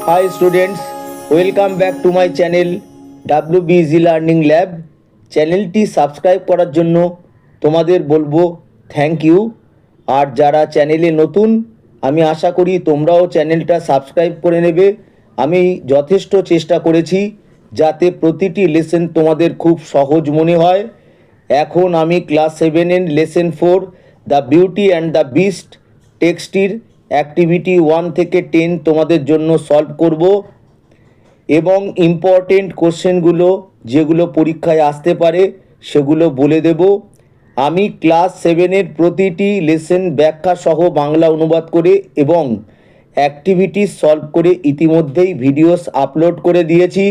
Hi students, welcome back to my channel WBZ Learning Lab. চ্যানেলটি subscribe করার জন্য তোমাদের বলবো থ্যাংক ইউ। আর যারা চ্যানেলে নতুন, আমি আশা করি তোমরাও চ্যানেলটা সাবস্ক্রাইব করে নেবে। আমি যথেষ্ট চেষ্টা করেছি যাতে প্রতিটি লেসন তোমাদের খুব সহজ মনে হয়। এখন আমি ক্লাস 7-এর lesson 4 the beauty and the beast টেক্সটির অ্যাক্টিভিটি 1 থেকে 10 তোমাদের জন্য সলভ করব এবং ইম্পর্টেন্ট কোশ্চেনগুলো যেগুলো পরীক্ষায় আসতে পারে সেগুলো বলে দেব। আমি ক্লাস 7-এর প্রতিটি লেসন ব্যাখ্যা সহ বাংলা অনুবাদ করে এবং অ্যাক্টিভিটি সলভ করে ইতিমধ্যেই ভিডিওস আপলোড করে দিয়েছি।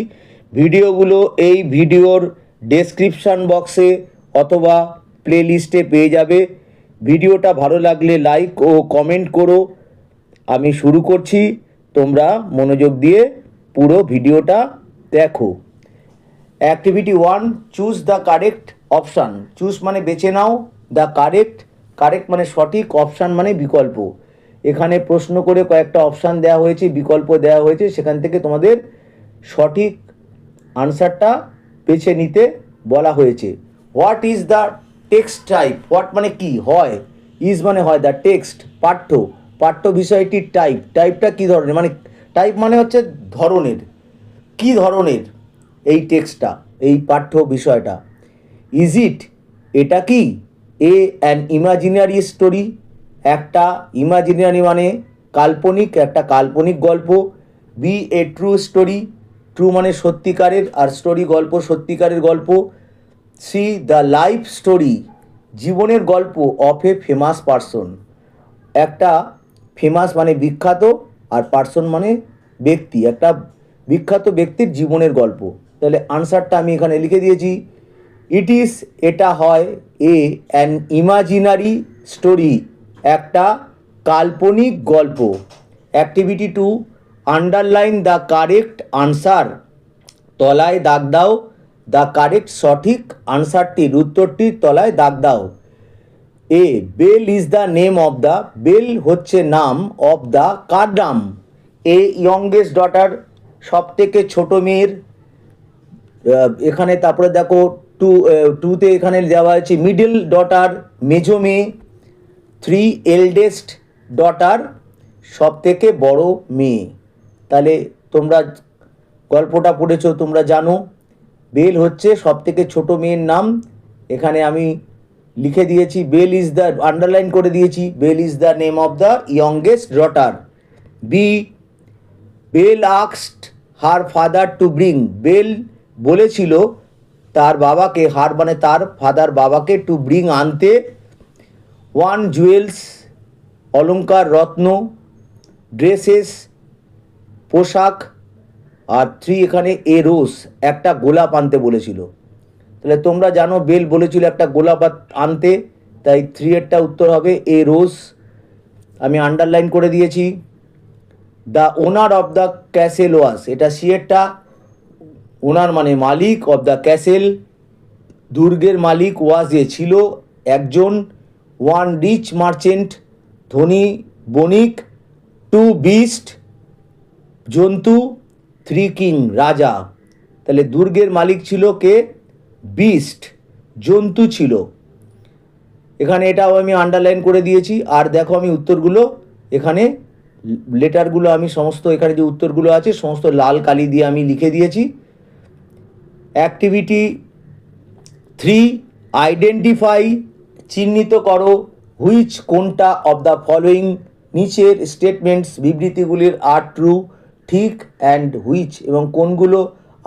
ভিডিওগুলো এই ভিডিওর ডেসক্রিপশান বক্সে অথবা প্লেলিস্টে পেয়ে যাবে। ভিডিওটা ভালো লাগলে লাইক ও কমেন্ট করো। আমি শুরু করছি, তোমরা মনোযোগ দিয়ে পুরো ভিডিওটা দেখো। Activity 1, choose the correct option. Choose মানে বেছে নাও, দ্য কারেক্ট, কারেক্ট মানে সঠিক, অপশান মানে বিকল্প। এখানে প্রশ্ন করে কয়েকটা অপশান দেওয়া হয়েছে, বিকল্প দেওয়া হয়েছে, সেখান থেকে তোমাদের সঠিক আনসারটা বেছে নিতে বলা হয়েছে। What is the text type? What মানে কি হয়, ইজ মানে হয়, দ্য টেক্সট পাঠ্য, পাঠ্য বিষয়টির টাইপ, টাইপটা কী ধরনের, মানে টাইপ মানে হচ্ছে ধরনের, কী ধরনের এই টেক্সটটা, এই পাঠ্য বিষয়টা। ইজ ইট, এটা কি এ অ্যান ইমাজিনারি স্টোরি, একটা ইমাজিনারি মানে কাল্পনিক, একটা কাল্পনিক গল্প। B a true story, true মানে সত্যিকারের, আর স্টোরি গল্প, সত্যিকারের গল্প। সি দ্য লাইফ স্টোরি, জীবনের গল্প অফ এ ফেমাস পারসন, একটা ফেমাস মানে বিখ্যাত, আর পারসন মানে ব্যক্তি, একটা বিখ্যাত ব্যক্তির জীবনের গল্প। তাহলে আনসারটা আমি এখানে লিখে দিয়েছি। ইট ইজ, এটা হয়, এ অ্যান ইমাজিনারি স্টোরি, একটা কাল্পনিক গল্প। Activity 2, underline the correct answer, তলায় দাগ দাও দ্য কারেক্ট সঠিক আনসারটির, উত্তরটির তলায় দাগ দাও। A Belle is the name of the, Belle হচ্ছে নাম, অফ দ্য কার নাম, এ ইয়ংগেস্ট ডটার সব থেকে ছোটো মেয়ের। এখানে তারপরে দেখো টুতে এখানে দেওয়া হয়েছে মিডল ডটার মেজো মেয়ে, 3 এল্ডেস্ট ডটার সব থেকে বড় মেয়ে। তাহলে তোমরা গল্পটা পড়েছো, তোমরা জানো বেল হচ্ছে সব থেকে ছোটো মেয়ের নাম। এখানে আমি লিখে দিয়েছি বেল ইজ দ্য, আন্ডারলাইন করে দিয়েছি, Belle is the name of the youngest daughter. B Belle asked her father to bring, Belle বলেছিল তার বাবাকে, হার মানে তার, ফাদার বাবাকে, টু ব্রিং আনতে, 1 জুয়েলস অলংকার রত্ন, ড্রেসেস পোশাক, আর 3 এখানে এ রোজ একটা গোলাপ আনতে বলেছিল। তাহলে তোমরা জানো বেল বলেছিল একটা গোলাপ আনতে, তাই 3 এরটা উত্তর হবে এ রোজ। আমি আন্ডারলাইন করে দিয়েছি। The owner of the castle was, এটা সি এরটা, ওনার মানে মালিক, অফ দ্য ক্যাসেল দুর্গের মালিক, ওয়াজ এ ছিল একজন, 1 রিচ মার্চেন্ট ধনী বণিক, 2 বিস্ট জন্তু, 3 কিং রাজা। তাহলে দুর্গের মালিক ছিল কে? বিস্ট, জন্তু ছিল। এখানে এটাও আমি আন্ডারলাইন করে দিয়েছি। আর দেখো আমি উত্তরগুলো এখানে, লেটারগুলো আমি সমস্ত, এখানে যে উত্তরগুলো আছে সমস্ত লাল কালি দিয়ে আমি লিখে দিয়েছি। অ্যাক্টিভিটি 3, আইডেন্টিফাই, চিহ্নিত করো, হুইচ কোনটা অফ দ্য ফলোয়িং, নিচের স্টেটমেন্টস বিবৃতিগুলির আর ট্রু ঠিক, অ্যান্ড হুইচ এবং কোনগুলো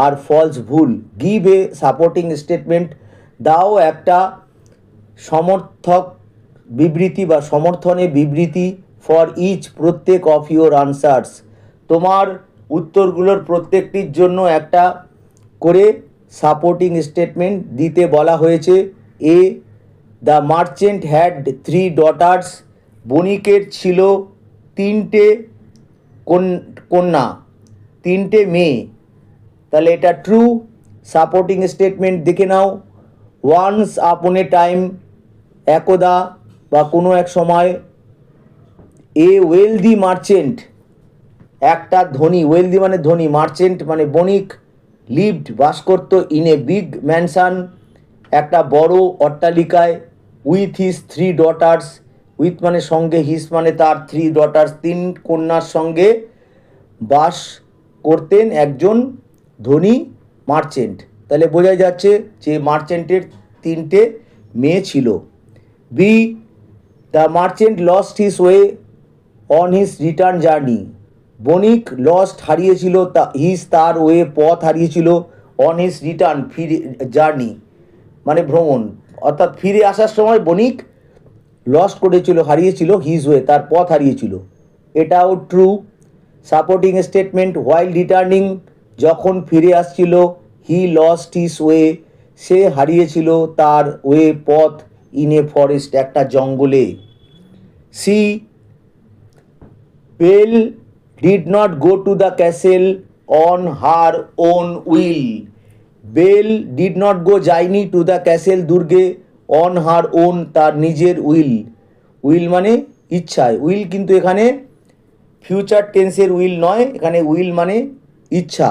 আর ফলস ভুল। গিভ এ সাপোর্টিং স্টেটমেন্ট, দাও একটা সমর্থক বিবৃতি বা সমর্থনে বিবৃতি। ফর ইচ, প্রত্যেক, অফ ইউর আনসার্স, তোমার উত্তরগুলোর প্রত্যেকটির জন্য একটা করে সাপোর্টিং স্টেটমেন্ট দিতে বলা হয়েছে। এ দ্য মার্চেন্ট হ্যাড 3 ডটার্স, বণিকের ছিল 3টে কন্যা, 3টে মেয়ে। তাহলে এটা ট্রু। সাপোর্টিং স্টেটমেন্ট দেখে নাও। ওয়ান্স আপন এ টাইম, একদা বা কোনো এক সময়, এ ওয়েলদি মার্চেন্ট একটা ধনী, ওয়েলদি মানে ধনী, মার্চেন্ট মানে বণিক, লিভড বাস করত, ইন এ বিগ ম্যানশন একটা বড় অট্টালিকায়, উইথ হিজ 3 ডটার্স, উইথ মানে সঙ্গে, হিজ মানে তার, 3 ডটার্স 3 কন্যার সঙ্গে বাস করতেন একজন ধনী মার্চেন্ট। তাহলে বোঝা যাচ্ছে যে মার্চেন্টের 3টে মেয়ে ছিল। B, the merchant lost his way on his return journey, বণিক লস্ট হারিয়েছিল, তার ওয়ে পথ হারিয়েছিল, অন হিজ রিটার্ন ফিরে, জার্নি মানে ভ্রমণ, অর্থাৎ ফিরে আসার সময় বণিক লস্ট করেছিল, হারিয়েছিল, হিজ ওয়ে তার পথ হারিয়েছিল। এটাও true. Supporting statement, while returning যখন ফিরে আসছিল, হি লস্ট হিজ ওয়ে সে হারিয়েছিল তার ওয়ে পথ, ইন এ ফরেস্ট একটা জঙ্গলে। See, Belle did not go to the castle on her own will, Belle did not go যায়নি, টু দ্য ক্যাসেল দুর্গে, অন হার ওন তার নিজের উইল, উইল মানে ইচ্ছায়, উইল কিন্তু এখানে ফিউচার টেন্সের উইল নয়, এখানে উইল মানে ইচ্ছা।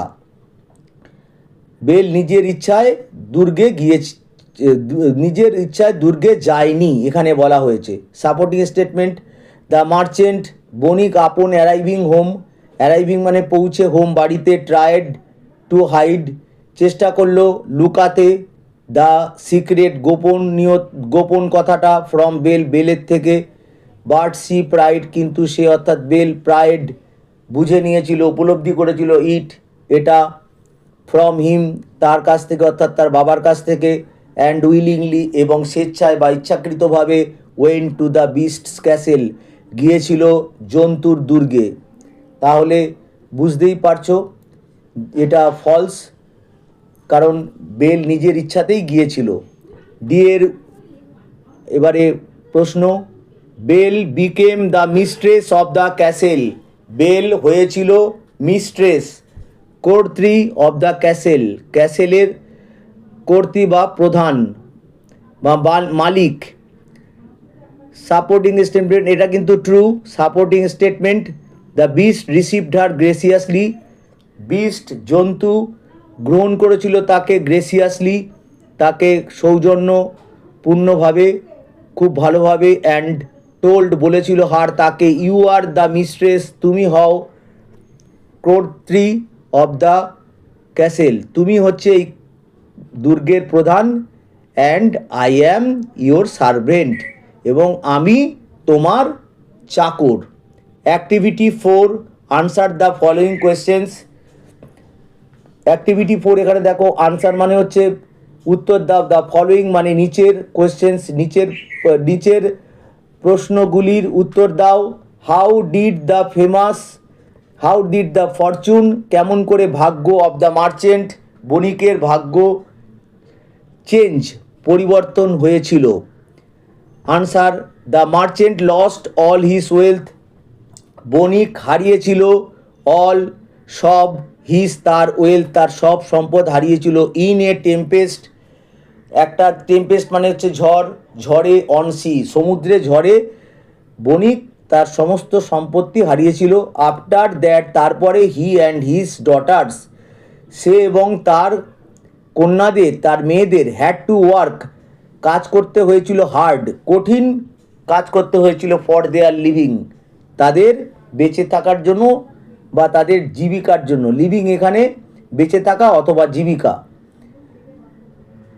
বেল নিজের ইচ্ছায় দুর্গে গিয়েছে, নিজের ইচ্ছায় দুর্গে যায়নি এখানে বলা হয়েছে। সাপোর্টিং স্টেটমেন্ট, দ্য মার্চেন্ট বণিক আপন অ্যারাইভিং হোম, অ্যারাইভিং মানে পৌঁছে, হোম বাড়িতে, ট্রায়েড টু হাইড চেষ্টা করলো, লুকাতে, দ্য সিক্রেট গোপন কথাটা, ফ্রম বেল বেলের থেকে, বাট সি প্রাইড কিন্তু সে অর্থাৎ বেল প্রাইড বুঝে নিয়েছিল, উপলব্ধি করেছিল, ইট এটা, ফ্রম হিম তার কাছ থেকে অর্থাৎ তার বাবার কাছ থেকে, অ্যান্ড উইলিংলি এবং স্বেচ্ছায় বা ইচ্ছাকৃতভাবে, went to the beast's castle গিয়েছিল জন্তুর দুর্গে। তাহলে বুঝতেই পারছো এটা ফলস, কারণ বেল নিজের ইচ্ছাতেই গিয়েছিল। ডিয়ের এবারে প্রশ্ন, Belle became the mistress of the castle, Belle হয়েছিল মিস্ট্রেস কর্ত্রী অফ দ্য ক্যাসেল, ক্যাসেলের কর্ত্রী বা প্রধান বা মালিক। সাপোর্টিং স্টেটমেন্ট, এটা কিন্তু true. Supporting statement, the beast received her graciously, beast জন্তু গ্রহণ করেছিল তাকে, গ্রেসিয়াসলি তাকে সৌজন্যপূর্ণভাবে, খুব ভালোভাবে, অ্যান্ড টোল্ড বলেছিল, হার তাকে, ইউ আর দ্য মিস্ট্রেস তুমি হও, কর্ত্রী অফ দ্য ক্যাসেল তুমি হচ্ছে এই দুর্গের প্রধান, and I am your servant এবং আমি তোমার চাকর। Activity 4, answer the following questions. Activity 4 এখানে দেখো, আনসার মানে হচ্ছে উত্তর দাও, দ্য ফলোয়িং মানে নিচের কোয়েশ্চেন্স, নিচের প্রশ্নগুলির উত্তর দাও। হাউ ডিড দ্য ফরচুন কেমন করে ভাগ্য, অফ দ্য মার্চেন্ট বণিকের ভাগ্য, চেঞ্জ পরিবর্তন হয়েছিল। Answer, the merchant lost all his wealth বণিক হারিয়েছিল, অল সব, হিজ তার, ওয়েলথ তার সব সম্পদ হারিয়েছিল, ইন এ টেম্পেস্ট একটা, টেম্পেস্ট মানে হচ্ছে ঝড়, ঝড়ে, অন সি সমুদ্রে ঝড়ে বণিক তার সমস্ত সম্পত্তি হারিয়েছিল। আফটার দ্যাট তারপরে, হি অ্যান্ড হিজ ডটার্স সে এবং তার কন্যাদের, তার মেয়েদের, হ্যাড টু ওয়ার্ক কাজ করতে হয়েছিল, হার্ড কঠিন কাজ করতে হয়েছিল, ফর দেয়ার লিভিং তাদের বেঁচে থাকার জন্য বা তাদের জীবিকার জন্য, লিভিং এখানে বেঁচে থাকা অথবা জীবিকা।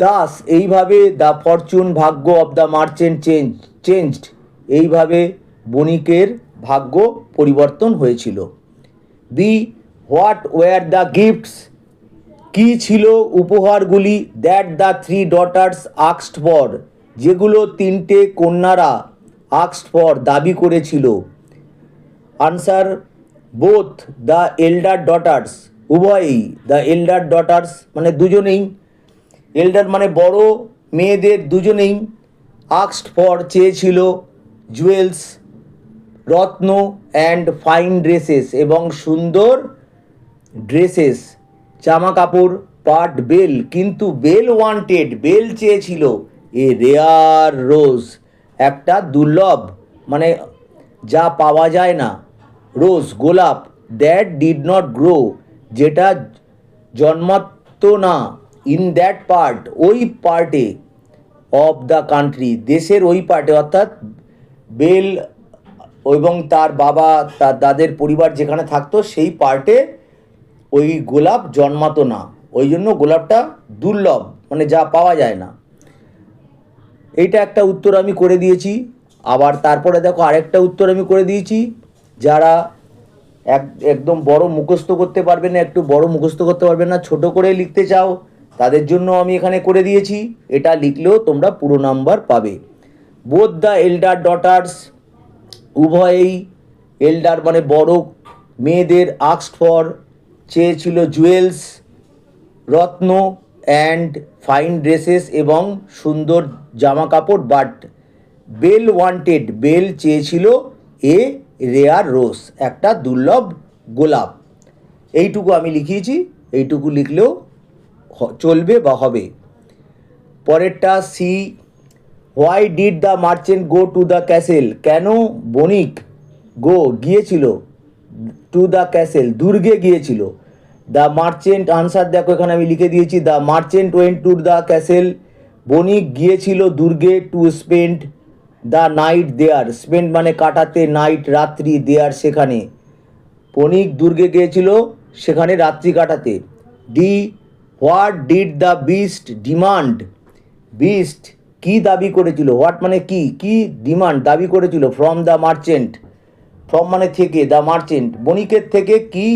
দাস এইভাবে, দ্য ফরচুন ভাগ্য, অফ দ্য মার্চেন্ট চেঞ্জড এইভাবে বণিকের ভাগ্য পরিবর্তন হয়েছিল। B, what were the gifts কী ছিল উপহারগুলি, that the 3 daughters asked for যেগুলো 3টে কন্যারা আস্কড ফর দাবি করেছিল। Answer, both the elder daughters উভয়ই, দ্য এল্ডার ডটার্স মানে দুজনেই, এল্ডার মানে বড় মেয়েদের দুজনেই, আস্কড ফর চেয়েছিল, জুয়েলস রত্ন, অ্যান্ড ফাইন ড্রেসেস এবং সুন্দর ড্রেসেস জামা কাপড়, বাট বেল কিন্তু বেল ওয়ান্টেড বেল চেয়েছিল, এ রেয়ার রোজ একটা দুর্লভ মানে যা পাওয়া যায় না, রোজ গোলাপ, দ্যাট ডিড নট গ্রো, যেটা জন্মাতো না, ইন দ্যাট পার্ট, ওই পার্টে, অফ দ্য কান্ট্রি, দেশের ওই পার্টে, অর্থাৎ বেল এবং তার বাবা তার দাদের পরিবার যেখানে থাকতো সেই পার্টে ওই গোলাপ জন্মাতো না, ওই জন্য গোলাপটা দুর্লভ, মানে যা পাওয়া যায় না। এইটা একটা উত্তর আমি করে দিয়েছি। আবার তারপরে দেখো আরেকটা উত্তর আমি করে দিয়েছি। যারা একদম বড় মুখস্থ করতে পারবে না, একটু বড় মুখস্থ করতে পারবে না, ছোট করে লিখতে চাও, তাদের জন্য আমি এখানে করে দিয়েছি। এটা লিখলেও তোমরা পুরো নাম্বার পাবে। বোথ দ্য এল্ডার ডটার্স, উভয়েই, এল্ডার মানে বড়, মেয়েদের, আস্কড ফর চেয়েছিল, জুয়েলস রত্ন, অ্যান্ড ফাইন ড্রেসেস এবং সুন্দর জামা কাপড়, বাট বেল ওয়ান্টেড, বেল চেয়েছিল, এ রেয়ার রোজ, একটা দুর্লভ গোলাপ। এইটুকু আমি লিখিয়েছি, এইটুকু লিখলেও চলবে বা হবে। পরেরটা see, why did the merchant go to the castle, কেন বণিক গিয়েছিল, টু দ্য ক্যাসেল, দুর্গে গিয়েছিল। দ্য মার্চেন্ট, আনসার দেখো এখানে আমি লিখে দিয়েছি, the merchant went to the castle, বণিক গিয়েছিল দুর্গে, to spend the night there, spend মানে কাটাতে, নাইট রাত্রি, দেয়ার সেখানে, বণিক দুর্গে গিয়েছিল সেখানে রাত্রি কাটাতে। D, what did the beast demand, beast কি দাবি করেছিল, হোয়াট মানে কি, কি ডিমান্ড দাবি করেছিল, ফ্রম দ্য মার্চেন্ট, ফ্রম মানে থেকে, দ্য মার্চেন্ট বণিকের থেকে কি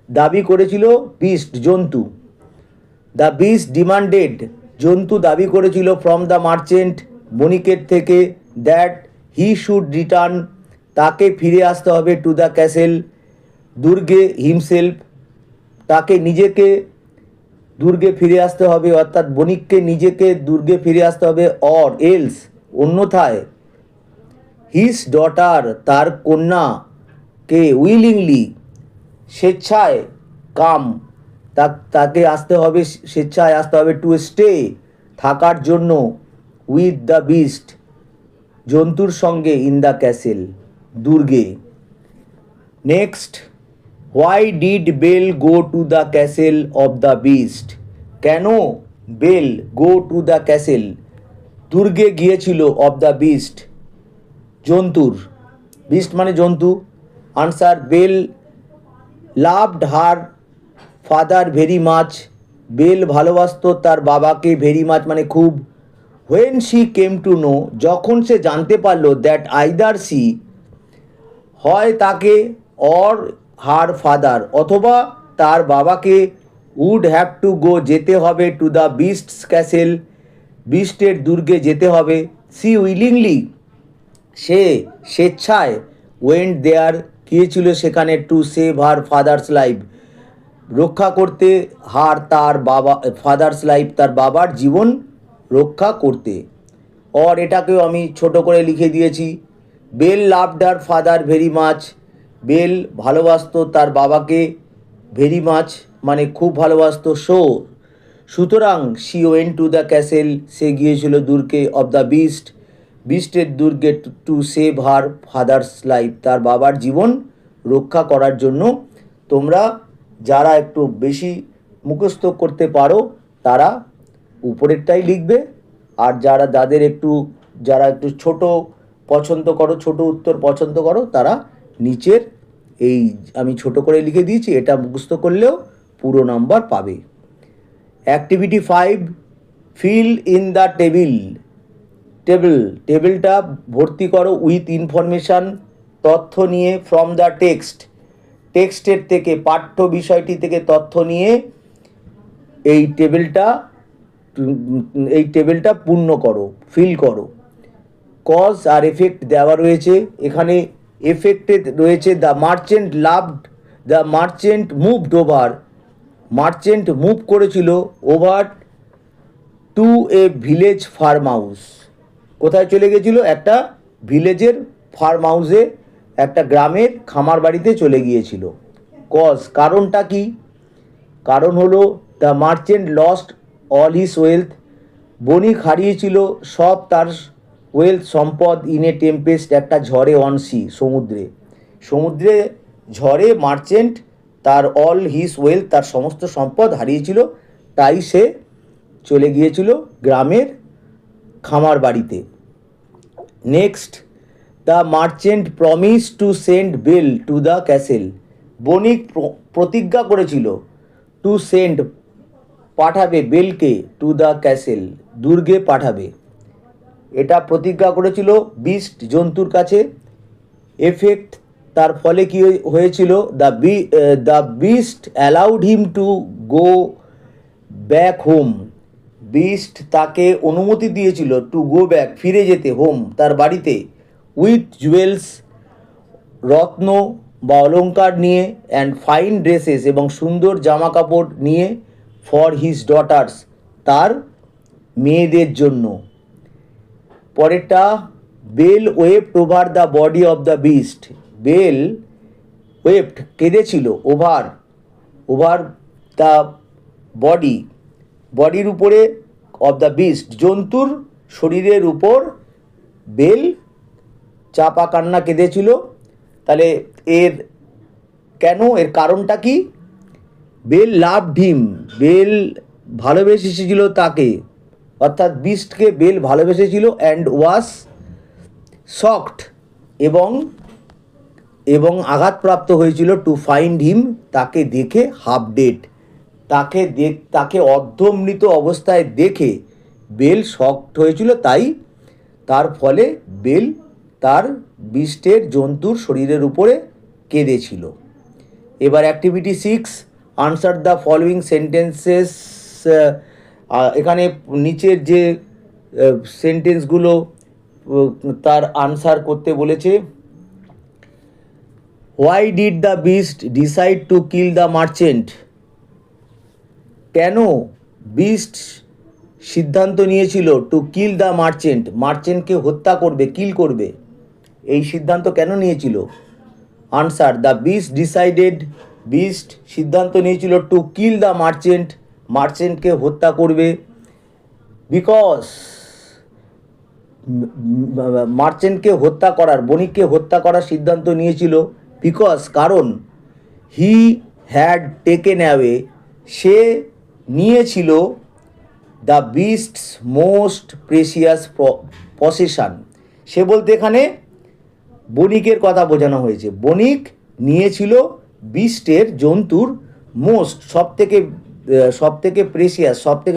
দাবি করেছিল, বিস্ট জন্তু। দ্য বিস্ট ডিমান্ডেড, জন্তু দাবি করেছিল, ফ্রম দ্য মার্চেন্ট বণিকের থেকে, দ্যাট হি শুড রিটার্ন, তাকে ফিরে আসতে হবে, টু দ্য ক্যাসেল, দুর্গে, হিমসেলফ, তাকে নিজেকে দুর্গে ফিরে আসতে হবে, অর্থাৎ বণিককে নিজেকে দুর্গে ফিরে আসতে হবে, অর এলস অন্যথায়, হিজ ডটার তার কন্যাকে, উইলিংলি স্বেচ্ছায়, কাম তাকে আসতে হবে, স্বেচ্ছায় আসতে হবে, টু স্টে থাকার জন্য, উইথ দ্য বিস্ট জন্তুর সঙ্গে, ইন দ্য ক্যাসেল দুর্গে। Next, why did Belle go to the castle of the beast, কেন Belle go to the castle দুর্গে গিয়েছিল, অফ দ্য বিস্ট জন্তুর, বিস্ট মানে জন্তু। Answer, Belle loved her father very much, Belle ভালোবাসত তার বাবাকে, ভেরি মাচ মানে খুব। When she came to know, যখন সে জানতে পারলো, দ্যাট আইদার সি হয় তাকে, অর হার ফাদার অথবা তার বাবাকে, উড হ্যাভ টু গো যেতে হবে, টু দ্য বিস্টস ক্যাসেল বিস্টের দুর্গে যেতে হবে, সি উইলিংলি সে স্বেচ্ছায়, ওয়েন্ট দেয়ার গিয়েছিল সেখানে, two save her father's life রক্ষা করতে, হার তার বাবা, ফাদার্স লাইফ তার বাবার জীবন রক্ষা করতে। অর এটাকেও আমি ছোট করে লিখে দিয়েছি, Belle loved her father very much, Belle ভালোবাসত তার বাবাকে, ভেরি মাচ মানে খুব ভালোবাসত, সুতরাং she went to the castle সে গিয়েছিল দুর্গে, অফ দ্য বিস্ট বিস্টের দুর্গে, to save her father's life তার বাবার জীবন রক্ষা করার জন্য। তোমরা যারা একটু বেশি মুখস্থ করতে পারো তারা উপরেরটাই লিখবে, আর যারা একটু ছোট পছন্দ করো, ছোট উত্তর পছন্দ করো, তারা নিচের এই আমি ছোট করে লিখে দিয়েছি, এটা মুখস্থ করলেও পুরো নাম্বার পাবে। অ্যাক্টিভিটি 5, ফিল ইন দ্য টেবিলটা ভর্তি করো, উইথ ইনফরমেশান তথ্য নিয়ে, ফ্রম দ্য টেক্সটের থেকে, পাঠ্য বিষয়টি থেকে তথ্য নিয়ে এই টেবিলটা পূর্ণ করো, ফিল করো। কজ আর এফেক্ট দেওয়া রয়েছে এখানে, এফেক্টে রয়েছে the merchant loved, the merchant moved over, merchant move করেছিল, over to a village farm house, কোথায় চলে গেছিল, একটা ভিলেজের ফার্ম হাউসে, একটা গ্রামের খামার বাড়িতে চলে গিয়েছিল। কজ কারণটা কি, কারণ হলো the merchant lost all his wealth, বণিক হারিয়েছিল সব তার ওয়েলথ সম্পদ, ইন এ টেম্পেস্ট একটা ঝড়ে, অন সি সমুদ্রে ঝড়ে মার্চেন্ট তার অল হিজ ওয়েলথ, তার সমস্ত সম্পদ হারিয়েছিল, তাই সে চলে গিয়েছিল গ্রামের খামার বাড়িতে। Next, the merchant promise to send Belle to the castle. বণিক প্রতিজ্ঞা করেছিল টু সেন্ড, পাঠাবে, বেলকে, টু দ্য ক্যাসেল, দুর্গে পাঠাবে। এটা প্রতিজ্ঞা করেছিল বিস্ট, জন্তুর কাছে। এফেক্ট, তার ফলে কি হয়েছিল? The beast allowed him to go back home. Beast তাকে অনুমতি দিয়েছিল টু গো ব্যাক, ফিরে যেতে, হোম, তার বাড়িতে, উইথ জুয়েলস, রত্ন বা অলঙ্কার নিয়ে, অ্যান্ড ফাইন ড্রেসেস, এবং সুন্দর জামা কাপড় নিয়ে, ফর হিজ ডটার্স, তার মেয়েদের জন্য। পরেরটা, Belle wept over the body of the beast. Belle wept, কেঁদেছিল, ওভার দ্য বডি, বডির উপরে, অফ দ্য বিস্ট, জন্তুর শরীরের উপর বেল চাপা কান্না কেঁদেছিল। তাহলে এর কেন, এর কারণটা কি? বেল লাভড হিম, বেল ভালোবেসেছিল তাকে, অর্থাৎ বিস্টকে বেল ভালোবেসেছিল। অ্যান্ড ওয়াজ শকড, এবং আঘাতপ্রাপ্ত হয়েছিল, টু ফাইন্ড হিম, তাকে দেখে, হাফ ডেড, তাকে অর্ধমৃত অবস্থায় দেখে বেল শকড হয়েছিল, তাই তার ফলে বেল তার বিস্টের, জন্তুর শরীরের উপরে কেঁদেছিল। এবার activity 6, answer the following sentences. এখানে নিচের যে সেন্টেন্সগুলো তার আনসার করতে বলেছে। Why did the beast decide to kill the merchant? কেন বিস্ট সিদ্ধান্ত নিয়েছিল টু কিল দ্য মার্চেন্ট, মার্চেন্টকে হত্যা করবে, কিল করবে? এই সিদ্ধান্ত কেন নিয়েছিল? Answer, the beast decided, beast সিদ্ধান্ত নিয়েছিল টু কিল দ্য মার্চেন্ট, মার্চেন্টকে হত্যা করবে। বিকজ, মার্চেন্টকে হত্যা করার, বণিককে হত্যা করার সিদ্ধান্ত নিয়েছিল। বিকজ, কারণ, হি হ্যাড টেকেন অ্যাওয়ে, সে নিয়েছিল, the beast's most precious possession. সে বলতে এখানে বণিকের কথা বোঝানো হয়েছে। বণিক নিয়েছিল বিস্টের, জন্তুর, মোস্ট, সবথেকে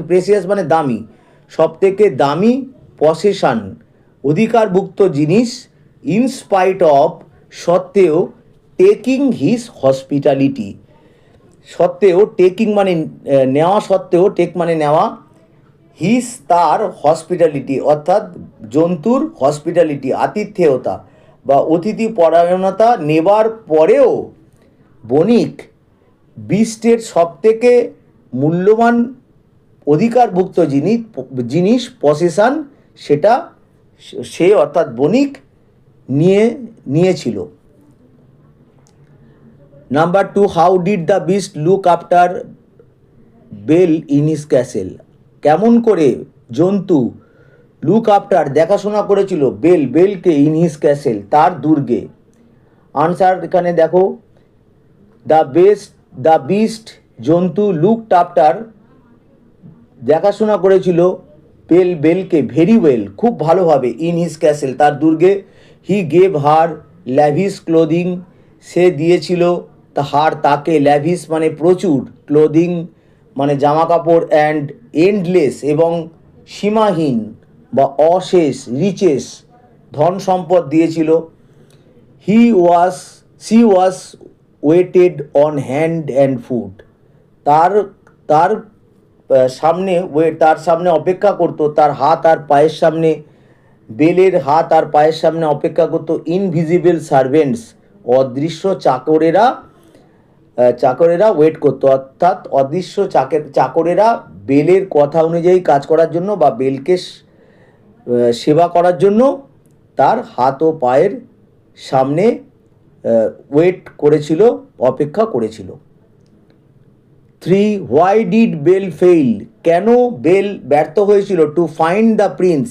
প্রেসিয়াস মানে দামি, সবথেকে দামি, পসেশন অধিকারভুক্ত জিনিস, ইনস্পাইট অফ, সত্ত্বেও, টেকিং হিজ হসপিটালিটি, সত্ত্বেও, টেকিং মানে নেওয়া, সত্ত্বেও, টেক মানে নেওয়া, হিজ তার, হসপিটালিটি অর্থাৎ জন্তুর হসপিটালিটি আতিথেয়তা বা অতিথি পরায়ণতা নেবার পরেও বণিক বিস্টের সবথেকে মূল্যবান অধিকারভুক্ত জিনিস পসেশন, সেটা সে অর্থাৎ বণিক নিয়েছিল। Number 2, how did the beast look after Belle in his castle? কেমন করে জন্তু লুক আফটার, দেখাশোনা করেছিল, বেলকে, ইন হিজ ক্যাসেল, তার দুর্গে? আনসার এখানে দেখো, দ্য বিস্ট, জন্তু, লুকড আফটার, দেখাশোনা করেছিল, বেলকে, ভেরি ওয়েল, খুব ভালোভাবে, ইন হিজ ক্যাসেল, তার দুর্গে। He gave her lavish clothing, সে দিয়েছিল তাকে, ল্যাভিশ মানে প্রচুর, ক্লোদিং মানে জামা কাপড়, অ্যান্ড এন্ডলেস, এবং সীমাহীন বা অশেষ, রিচেস, ধন সম্পদ দিয়েছিল। She was weighted on hand and foot, তার সামনে অপেক্ষা করতো, তার হাত আর পায়ের সামনে, বেলের হাত আর পায়ের সামনে অপেক্ষা করতো, ইনভিজিবল সার্ভেন্টস, অদৃশ্য চাকরেরা ওয়েট করতো, অর্থাৎ অদৃশ্য চাকরেরা বেলের কথা অনুযায়ী কাজ করার জন্য বা বেলকে সেবা করার জন্য তার হাত ও পায়ের সামনে ওয়েট করেছিল, অপেক্ষা করেছিল। 3, হোয়াই ডিড বেল ফেইল? কেন বেল ব্যর্থ হয়েছিল? টু ফাইন্ড দ্য প্রিন্স,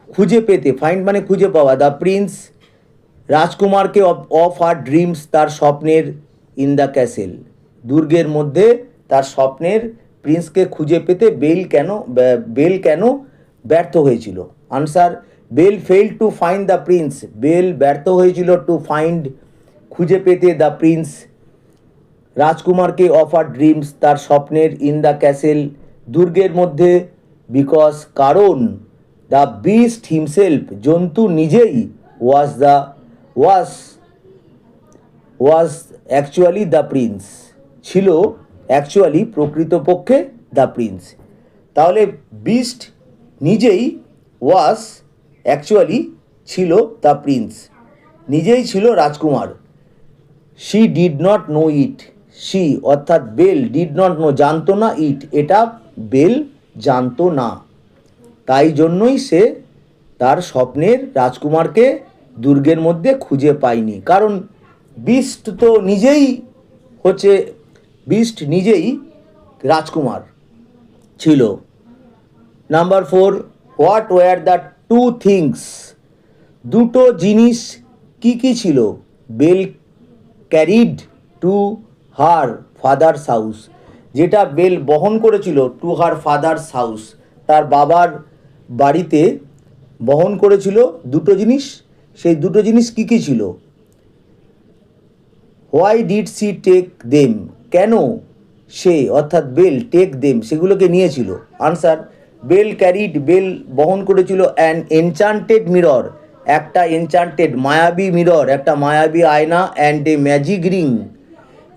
খুঁজে পেতে, ফাইন্ড মানে খুঁজে পাওয়া, দ্য প্রিন্স রাজকুমারকে অফ আর ড্রিমস, তার স্বপ্নের, ইন দ্য ক্যাসেল, দুর্গের মধ্যে তার স্বপ্নের প্রিন্সকে খুঁজে পেতে বেল কেন ব্যর্থ হয়েছিল? Answer, Belle fail to find the prince, Belle ব্যর্থ হয়েছিল টু ফাইন্ড, খুঁজে পেতে, দ্য প্রিন্স, রাজকুমারকে অফ আর ড্রিমস, তার স্বপ্নের, ইন দ্য ক্যাসেল, দুর্গের মধ্যে, বিকজ, কারণ, দ্য বিস্ট হিমসেলফ, জন্তু নিজেই, was was actually the prince, ছিল অ্যাকচুয়ালি প্রকৃতপক্ষে দ্য প্রিন্স। তাহলে বিস্ট নিজেই, ওয়াজ অ্যাকচুয়ালি ছিল দ্য প্রিন্স, নিজেই ছিল রাজকুমার। She did not know it, she অর্থাৎ বেল, ডিড নট নো জানতো না, ইট এটা বেল জানতো না, তাই জন্যই সে তার স্বপ্নের রাজকুমারকে দুর্গের মধ্যে খুঁজে পায়নি, কারণ বিস্ট তো নিজেই হচ্ছে, বিস্ট নিজেই রাজকুমার ছিল। Number 4, what were the two things, দুটো জিনিস কি কি ছিল? Belle carried to her father's house, যেটা বেল বহন করেছিল টু হার ফাদার্স হাউস, তার বাবার বাড়িতে বহন করেছিল দুটো জিনিস। সেই দুটো জিনিস কি কি ছিল? Why did she take them, কেন সে অর্থাৎ বেল টেক দেম সেগুলোকে নিয়েছিল? আনসার, বেল ক্যারিড, বেল বহন করেছিল অ্যান এনচান্টেড মিরর, একটা এনচান্টেড মায়াবী মিরর, একটা মায়াবী আয়না, অ্যান্ড এ ম্যাজিক রিং,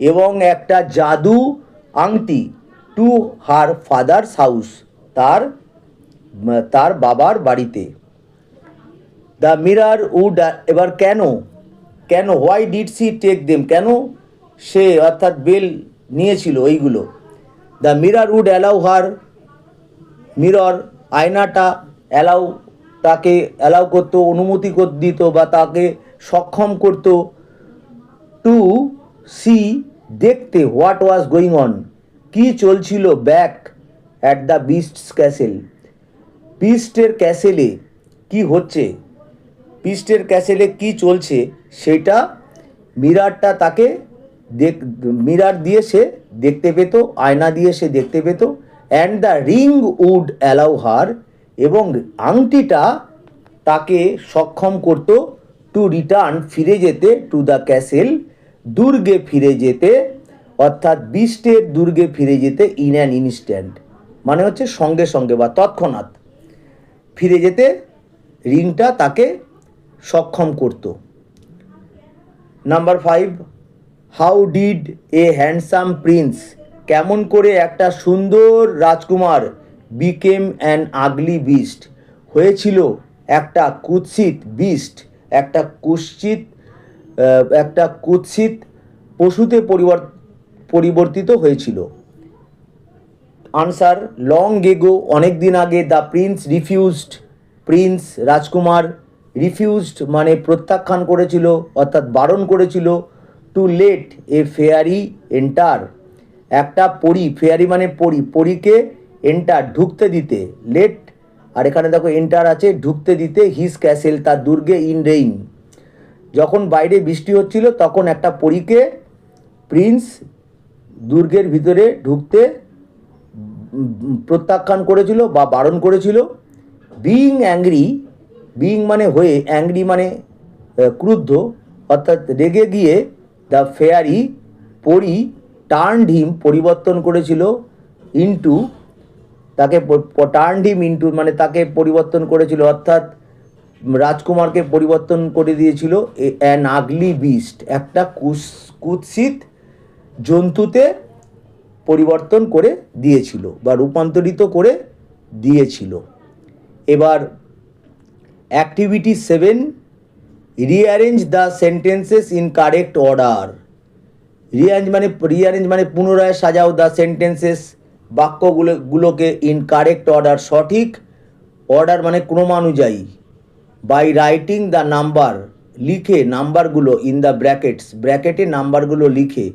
এবং একটা জাদু আংটি, টু হার ফাদার্স হাউস, তার বাবার বাড়িতে। দ্য মিরর উড, এবার কেন why did she take them, কেন সে অর্থাৎ বেল নিয়েছিল ওইগুলো? The mirror would allow her, mirror আয়নাটা তাকে অ্যালাউ করতো, অনুমতি দিত বা তাকে সক্ষম করতো, টু সি দেখতে, হোয়াট ওয়াজ গোয়িং অন কি চলছিল, back at the beast's castle, বিস্টের ক্যাসেলে কি হচ্ছে, বিস্টের ক্যাসেলে কি চলছে সেটা মিরারটা তাকে মিরার দিয়ে সে দেখতে পেত, আয়না দিয়ে সে দেখতে পেত। And the ring would allow her, এবং আংটিটা তাকে সক্ষম করত, টু রিটার্ন ফিরে যেতে, টু দ্য ক্যাসেল দুর্গে ফিরে যেতে, অর্থাৎ বিস্টের দুর্গে ফিরে যেতে, ইন অ্যান ইনস্ট্যান্ট মানে হচ্ছে সঙ্গে সঙ্গে বা তৎক্ষণাৎ ফিরে যেতে রিংটা তাকে সক্ষম করত। Number 5, how did a handsome Prince, কেমন করে একটা সুন্দর রাজকুমার, বিকেম অ্যান আগলি বিস্ট হয়েছিল একটা কুৎসিত বিস্ট, একটা কুৎসিত পশুতে পরিবর্তিত হয়েছিল? আনসার, লং এগো, অনেক দিন আগে, the Prince refused, Prince Rajkumar, refused মানে প্রত্যাখ্যান করেছিল অর্থাৎ বারণ করেছিল, two let a fairy enter, একটা পরী, ফেয়ারি মানে পরী, পরীকে এন্টার ঢুকতে দিতে, লেট, আর এখানে দেখো এন্টার আছে, ঢুকতে দিতে, হিজ ক্যাসেল তার দুর্গে, ইন রেইন, যখন বাইরে বৃষ্টি হচ্ছিল তখন একটা পরীকে প্রিন্স দুর্গের ভিতরে ঢুকতে প্রত্যাখ্যান করেছিল বা বারণ করেছিল। বিইং অ্যাংরি, বিইং মানে হয়ে, অ্যাংরি মানে ক্রুদ্ধ অর্থাৎ রেগে গিয়ে, দ্য ফেয়ারি পরী, টার্নড হিম পরিবর্তন করেছিল, ইনটু তাকে টার্নড হিম ইনটু মানে তাকে পরিবর্তন করেছিল অর্থাৎ রাজকুমারকে পরিবর্তন করে দিয়েছিল, অ্যান আগলি বিস্ট একটা কুৎসিত জন্তুতে পরিবর্তন করে দিয়েছিল বা রূপান্তরিত করে দিয়েছিল। এবার activity 7, rearrange the sentences in correct order, rearrange মানে পুনরায় সাজাও, দ্য সেন্টেন্সেস বাক্যগুলোকে, ইন কারেক্ট অর্ডার সঠিক অর্ডার মানে ক্রমানুযায়ী, বাই রাইটিং দ্য নাম্বার লিখে নাম্বারগুলো, ইন দ্য ব্র্যাকেটস ব্র্যাকেটে নাম্বারগুলো লিখে,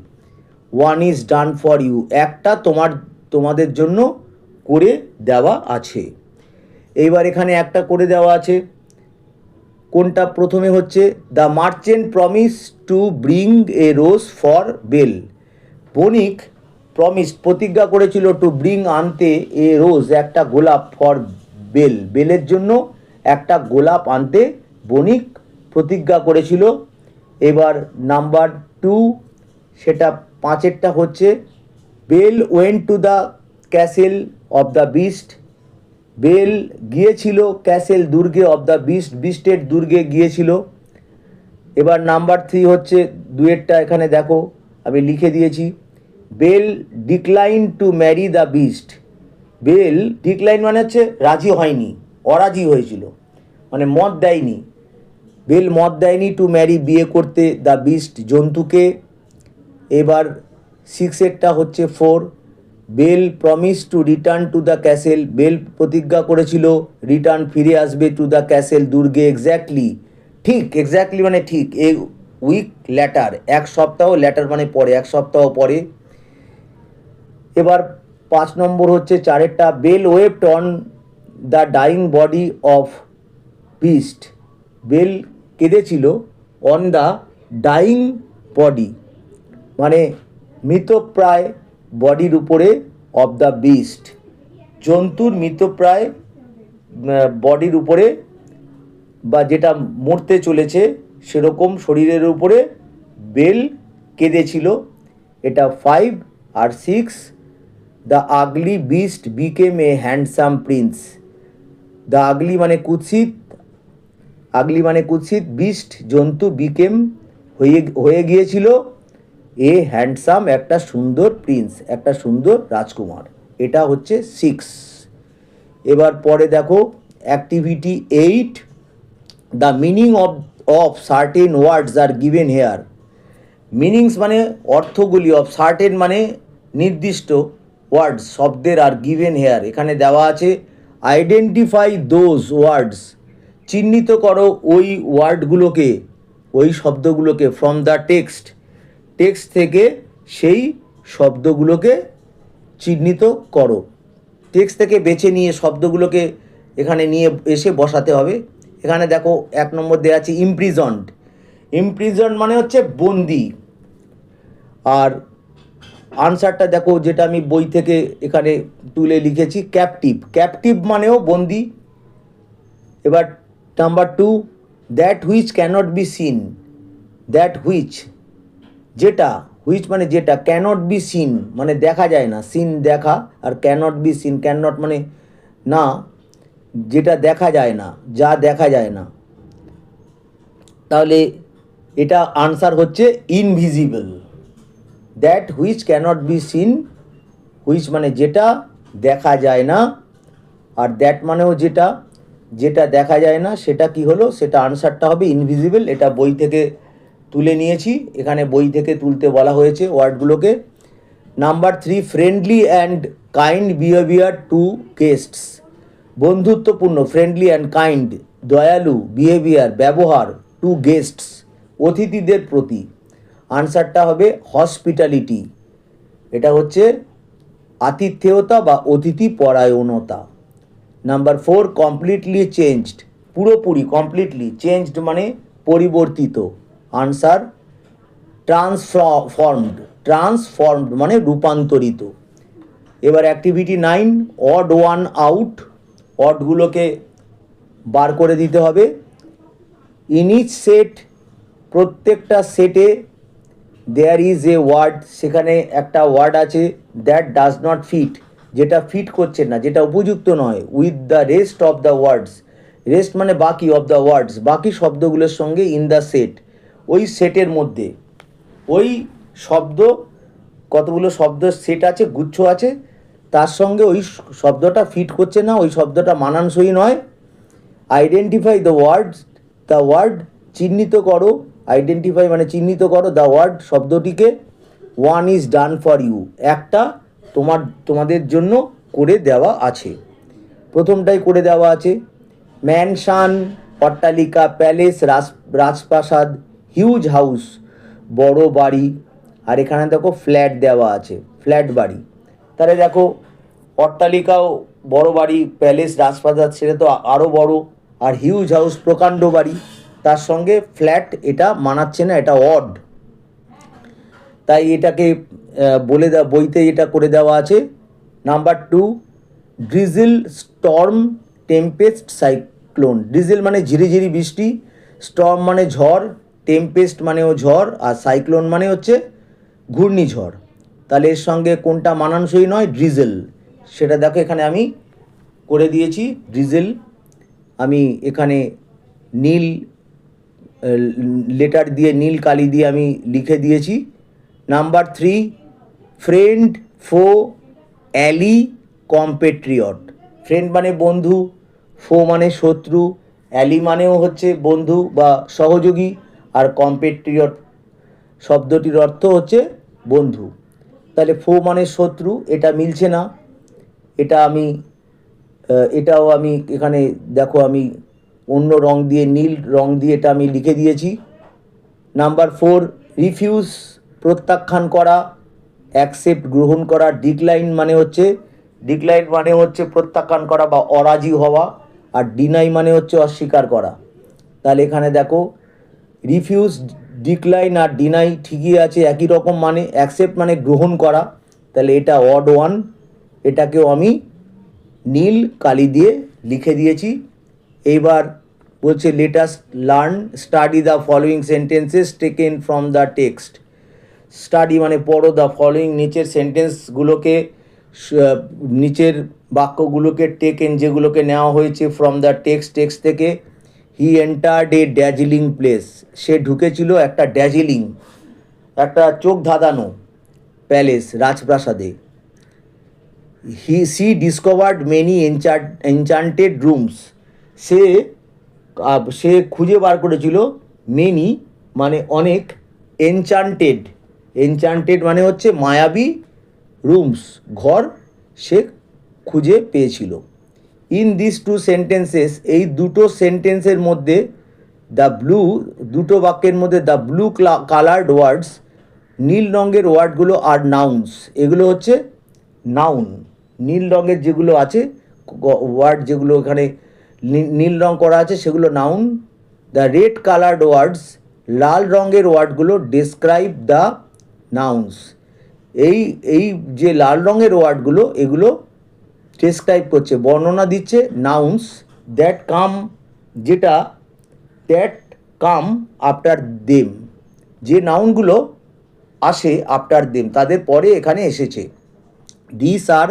one is done for you একটা তোমাদের জন্য করে দেওয়া আছে। এইবার এখানে একটা করে দেওয়া আছে, কোনটা প্রথমে হচ্ছে the merchant promise to bring a rose for Belle. বণিক প্রতিজ্ঞা করেছিল টু ব্রিং আনতে এ রোজ একটা গোলাপ ফর বেল, বেলের জন্য একটা গোলাপ আনতে বণিক প্রতিজ্ঞা করেছিল। এবার নাম্বার 2, সেটা 5এরটা হচ্ছে Belle went to the castle of the beast. Belle গিয়েছিল ক্যাসেল দুর্গে অফ দ্য বিস্ট, বিস্টের দুর্গে গিয়েছিল। এবার নাম্বার 3 হচ্ছে 2এরটা, এখানে দেখো আমি লিখে দিয়েছি। Belle decline to marry the beast. Belle decline মানে হচ্ছে রাজি হয়নি, অরাজি হয়েছিল, মানে মত দেয়নি। বেল মত দেয়নি টু ম্যারি, বিয়ে করতে, দ্য বিস্ট, জন্তুকে। এবার 6এরটা হচ্ছে 4, Belle promise to return to the castle. Belle প্রতিজ্ঞা করেছিল রিটার্ন, ফিরে আসবে, টু দ্য ক্যাসেল, দুর্গে, এক্স্যাক্টলি, ঠিক, এক্স্যাক্টলি মানে ঠিক, এ উইক ল্যাটার, এক সপ্তাহ, ল্যাটার মানে পরে, এক সপ্তাহ পরে। এবার 5 নম্বর হচ্ছে 4এরটা, Belle wept on the dying body of beast. Belle কেঁদেছিল অন দ্য ডাইং বডি মানে মৃতপ্রায় বডির উপরে, অফ দ্য বিস্ট, জন্তুর মৃতপ্রায় বডির উপরে, বা যেটা মরতে চলেছে সেরকম শরীরের উপরে বেল কেঁদেছিল। এটা 5 আর 6, the ugly beast became a handsome Prince. The আগলি মানে কুৎসিত, আগলি মানে কুৎসিত, বিস্ট জন্তু, বিকেম হয়ে গিয়েছিল, এ হ্যান্ডসাম একটা সুন্দর প্রিন্স, একটা সুন্দর রাজকুমার। এটা হচ্ছে 6। এবার পরে দেখো activity 8, the meaning of certain words are given here. Meanings মানে অর্থগুলি, অফ সার্টেন মানে নির্দিষ্ট, ওয়ার্ডস শব্দের, আর গিভেন হেয়ার এখানে দেওয়া আছে। আইডেন্টিফাই দোজ ওয়ার্ডস, চিহ্নিত করো ওই ওয়ার্ডগুলোকে, ওই শব্দগুলোকে, ফ্রম দ্য টেক্সট, টেক্সট থেকে সেই শব্দগুলোকে চিহ্নিত করো। টেক্সট থেকে বেছে নিয়ে শব্দগুলোকে এখানে নিয়ে এসে বসাতে হবে। এখানে দেখো 1 নম্বর দেওয়া আছে ইমপ্রিজন্ড। ইমপ্রিজন্ড মানে হচ্ছে বন্দি। আর আনসারটা দেখো, যেটা আমি বই থেকে এখানে তুলে লিখেছি, ক্যাপটিভ। ক্যাপটিভ মানেও বন্দি। এবার number 2, that which cannot be seen. That which, যেটা, হুইচ মানে যেটা, ক্যানট বি সিন মানে দেখা যায় না, সিন দেখা, আর ক্যানট বি সিন, ক্যানট মানে না, যেটা দেখা যায় না, যা দেখা যায় না। তাহলে এটা আনসার হচ্ছে invisible. That which cannot be seen, which মানে যেটা দেখা যায় না, আর দ্যাট মানেও যেটা, যেটা দেখা যায় না, সেটা কি হলো, সেটা আনসারটা হবে ইনভিজিবল। এটা বই থেকে তুলে নিয়েছি, এখানে বই থেকে তুলতে বলা হয়েছে ওয়ার্ডগুলোকে। Number 3, friendly and kind behaviour to guests. বন্ধুত্বপূর্ণ, ফ্রেন্ডলি অ্যান্ড কাইন্ড, দয়ালু, বিহেভিয়ার ব্যবহার, টু গেস্টস অতিথিদের প্রতি। আনসারটা হবে হসপিটালিটি। এটা হচ্ছে আতিথেয়তা বা অতিথি পরায়ণতা। নাম্বার 4, কমপ্লিটলি চেঞ্জড, পুরোপুরি, কমপ্লিটলি, চেঞ্জড মানে পরিবর্তিত। আনসার ট্রান্সফর্মড, ট্রান্সফর্মড মানে রূপান্তরিত। এবার অ্যাক্টিভিটি 9, অড ওয়ান আউট। অডগুলোকে বার করে দিতে হবে। ইন ইচ সেট, প্রত্যেকটা সেটে, দেয়ার ইজ এ ওয়ার্ড, সেখানে একটা ওয়ার্ড আছে, দ্যাট ডাজ নট ফিট, যেটা ফিট করছে না, যেটা উপযুক্ত নয়, with the rest of the words. Rest মানে বাকি, অফ দ্য ওয়ার্ডস বাকি শব্দগুলোর সঙ্গে, ইন দ্য সেট ওই সেটের মধ্যে। ওই শব্দ, কতগুলো শব্দ সেট আছে, গুচ্ছ আছে, তার সঙ্গে ওই শব্দটা ফিট করছে না, ওই শব্দটা মানানসই নয়। আইডেন্টিফাই দ্য ওয়ার্ড চিহ্নিত করো, আইডেন্টিফাই মানে চিহ্নিত করো, দ্য ওয়ার্ড শব্দটিকে। One is done for you, একটা তোমাদের জন্য করে দেওয়া আছে। প্রথমটাই করে দেওয়া আছে, ম্যানশন অট্টালিকা, প্যালেস রাজপ্রাসাদ, হিউজ হাউস বড় বাড়ি, আর এখানে দেখো ফ্ল্যাট দেওয়া আছে, ফ্ল্যাট বাড়ি। তাহলে দেখো অট্টালিকাও বড় বাড়ি, প্যালেস রাজপ্রাসাদ সেটা তো আরও বড়, আর হিউজ হাউস প্রকাণ্ড বাড়ি। তার সঙ্গে ফ্ল্যাট এটা মানাচ্ছে না, এটা অড, তাই এটাকে বলে দেওয়া, বইতে এটা করে দেওয়া আছে। Number 2, drizzle, storm, tempest, cyclone. Drizzle মানে ঝিরিঝিরি বৃষ্টি, স্টর্ম মানে ঝড়, টেম্পেস্ট মানেও ঝড়, আর সাইক্লোন মানে হচ্ছে ঘূর্ণিঝড়। তাহলে এর সঙ্গে কোনটা মানানসই নয়? ড্রিজল। সেটা দেখো এখানে আমি করে দিয়েছি। ড্রিজল আমি এখানে নীল লেটার দিয়ে, নীল কালি দিয়ে আমি লিখে দিয়েছি। নাম্বার 3, ফ্রেন্ড, ফো, অ্যালি, কম্পেট্রিয়ট। ফ্রেন্ড মানে বন্ধু, ফো মানে শত্রু, অ্যালি মানেও হচ্ছে বন্ধু বা সহযোগী, আর কম্পেট্রিয়ট শব্দটির অর্থ হচ্ছে বন্ধু। তাহলে ফো মানে শত্রু, এটা মিলছে না। এটা আমি এটাও আমি এখানে দেখো আমি অন্য রং দিয়ে, নীল রং দিয়ে এটা আমি লিখে দিয়েছি। নাম্বার 4, রিফিউজ প্রত্যাখ্যান করা, অ্যাকসেপ্ট গ্রহণ করা, ডিক্লাইন মানে হচ্ছে প্রত্যাখ্যান করা বা অরাজি হওয়া, আর ডিনাই মানে হচ্ছে অস্বীকার করা। তাহলে এখানে দেখো রিফিউজ, ডিক্লাইন আর ডিনাই ঠিকই আছে, একই রকম মানে। অ্যাকসেপ্ট মানে গ্রহণ করা, তাহলে এটা অড ওয়ান, এটাকেও আমি নীল কালি দিয়ে লিখে দিয়েছি। এইবার বলছে let us learn, study the following sentences taken from the text. Study মানে পড়ো, দ্য ফলোয়িং নিচের সেন্টেন্সগুলোকে, নিচের বাক্যগুলোকে, টেকেন যেগুলোকে নেওয়া হয়েছে ফ্রম দ্য টেক্সট থেকে। হি এন্টার্ড এ ড্যাজিলিং প্লেস, সে ঢুকেছিল একটা ড্যাজিলিং, একটা চোখ ধাঁধানো প্যালেস, রাজপ্রাসাদে। C discovered many enchanted rooms, সে খুঁজে বার করেছিল, মেনি মানে অনেক, এনচান্টেড মানে হচ্ছে মায়াবী, রুমস ঘর সে খুঁজে পেয়েছিল। ইন দিস 2 সেন্টেন্সেস, এই দুটো সেন্টেন্সের মধ্যে, দুটো বাক্যের মধ্যে দ্য ব্লু কালার্ড ওয়ার্ডস, নীল রঙের ওয়ার্ডগুলো আর নাউন্স, এগুলো হচ্ছে নাউন। নীল রঙের যেগুলো আছে ওয়ার্ড, যেগুলো এখানে নীল রং করা আছে সেগুলো নাউন। দ্য রেড কালার্ড ওয়ার্ডস, লাল রঙের ওয়ার্ডগুলো ডেসক্রাইব দ্য নাউন্স। এই যে লাল রঙের ওয়ার্ডগুলো, এগুলো ডেসক্রাইব করছে, বর্ণনা দিচ্ছে nouns. That come after them, যে নাউনগুলো আসে আফটার দেম, তাদের পরে এখানে এসেছে। দিস আর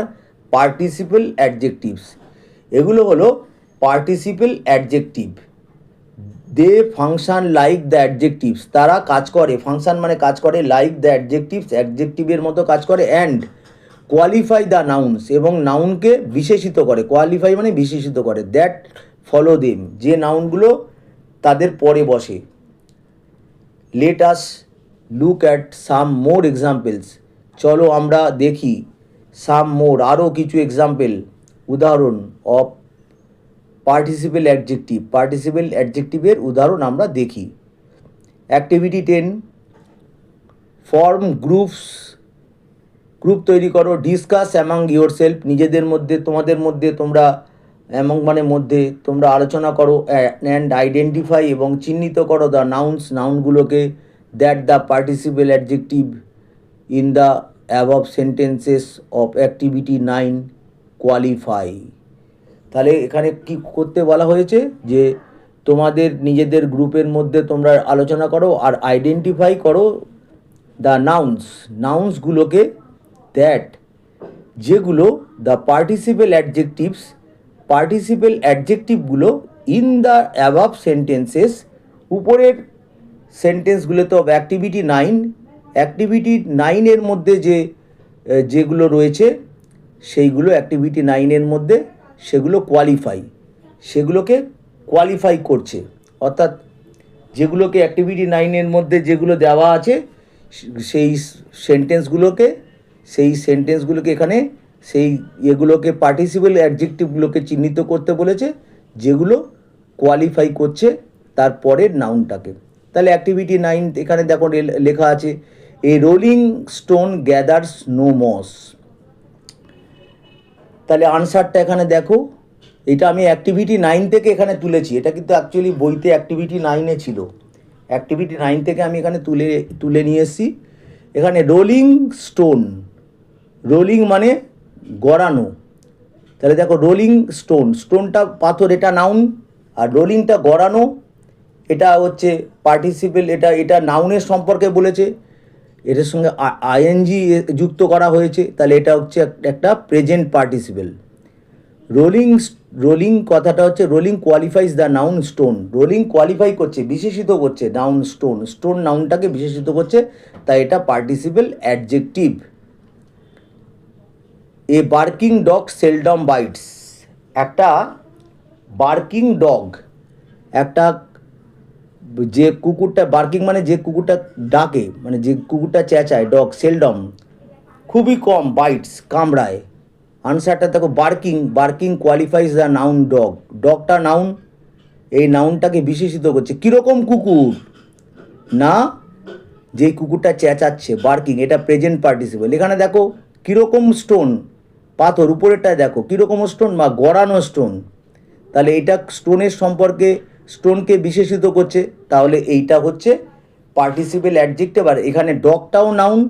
পার্টিসিপল অ্যাডজেক্টিভস, এগুলো হলো participle adjective. They function like the adjectives, তারা কাজ করে, ফাংশন মানে কাজ করে, লাইক দ্য অ্যাডজেক্টিভস অ্যাডজেক্টিভের মতো কাজ করে, অ্যান্ড কোয়ালিফাই দ্য নাউন্স, এবং নাউনকে বিশেষিত করে, কোয়ালিফাই মানে বিশেষিত করে, দ্যাট ফলো দেম, যে নাউনগুলো তাদের পরে বসে। Let us look at some more examples, চলো আমরা দেখি সাম মোর, আরও কিছু এক্সাম্পল, উদাহরণ অফ পার্টিসিপল অ্যাডজেক্টিভের উদাহরণ আমরা দেখি। অ্যাক্টিভিটি 10, ফর্ম গ্রুপ তৈরি করো। ডিসকাস অ্যামাং ইয়োর সেলফ, নিজেদের মধ্যে, তোমাদের মধ্যে, তোমরা অ্যামাং মানে মধ্যে, তোমরা আলোচনা করো। অ্যান্ড আইডেন্টিফাই, এবং চিহ্নিত করো, দ্য নাউনগুলোকে, that the participle adjective in the above sentences of activity 9 qualify. তাহলে এখানে কি করতে বলা হয়েছে, যে তোমাদের নিজেদের গ্রুপের মধ্যে তোমরা আলোচনা করো আর আইডেন্টিফাই করো দ্য নাউন্সগুলোকে, দ্যাট যেগুলো, দ্য পার্টিসিপল অ্যাডজেক্টিভগুলো ইন দ্য অ্যাবাভ সেন্টেন্সেস, উপরের সেন্টেন্সগুলো তো অ্যাক্টিভিটি 9 এর মধ্যে যেগুলো রয়েছে, সেইগুলো অ্যাক্টিভিটি 9 এর মধ্যে, সেগুলোকে কোয়ালিফাই করছে। অর্থাৎ যেগুলোকে অ্যাক্টিভিটি 9 এর মধ্যে যেগুলো দেওয়া আছে, সেই সেন্টেন্সগুলোকে এখানে এগুলোকে পার্টিসিপল অ্যাডজেক্টিভগুলোকে চিহ্নিত করতে বলেছে, যেগুলো কোয়ালিফাই করছে তারপরের নাউনটাকে। তাহলে অ্যাক্টিভিটি 9 এখানে দেখো লেখা আছে, a rolling stone gathers no moss. তাহলে আনসারটা এখানে দেখো, এটা আমি অ্যাক্টিভিটি 9 থেকে এখানে তুলেছি, এটা কিন্তু অ্যাকচুয়ালি বইতে অ্যাক্টিভিটি 9-এ ছিল। অ্যাক্টিভিটি 9 থেকে আমি এখানে তুলে নিয়ে এসেছি। এখানে রোলিং স্টোন, রোলিং মানে গড়ানো, তাহলে দেখো রোলিং স্টোন, স্টোনটা পাথর, এটা নাউন, আর রোলিংটা গড়ানো, এটা হচ্ছে পার্টিসিপেল, এটা নাউনের সম্পর্কে বলেছে, এটার সঙ্গে আইএনজি যুক্ত করা হয়েছে, তাহলে এটা হচ্ছে একটা প্রেজেন্ট পার্টিসিপেল। রোলিং, রোলিং কথাটা হচ্ছে rolling qualifies the noun stone, rolling qualify করছে, বিশেষিত করছে নাউন স্টোন, স্টোন নাউনটাকে বিশেষিত করছে, তাই এটা participle adjective. A barking dog seldom bites, একটা বার্কিং ডগ, একটা যে কুকুরটা, বার্কিং মানে যে কুকুরটা ডাকে, মানে যে কুকুরটা চেঁচায়, ডগ সেলডম খুবই কম, বাইটস কামড়ায়। আনসারটা দেখো barking, barking qualifies the noun dog, ডগটা নাউন, এই নাউনটাকে বিশেষিত করছে। কীরকম কুকুর, না যেই কুকুরটা চেঁচাচ্ছে, বার্কিং, এটা প্রেজেন্ট পার্টিসিপেল। এখানে দেখো কীরকম স্টোন, পাথর, উপরেরটায় দেখো কীরকম স্টোন, বা গড়ানো স্টোন, তাহলে এটা স্টোনের সম্পর্কে, স্টোনকে বিশেষিত করছে, তাহলে এইটা হচ্ছে পার্টিসিপেল অ্যাডজেক্টিভ। আর এখানে ডগটাও নাউন,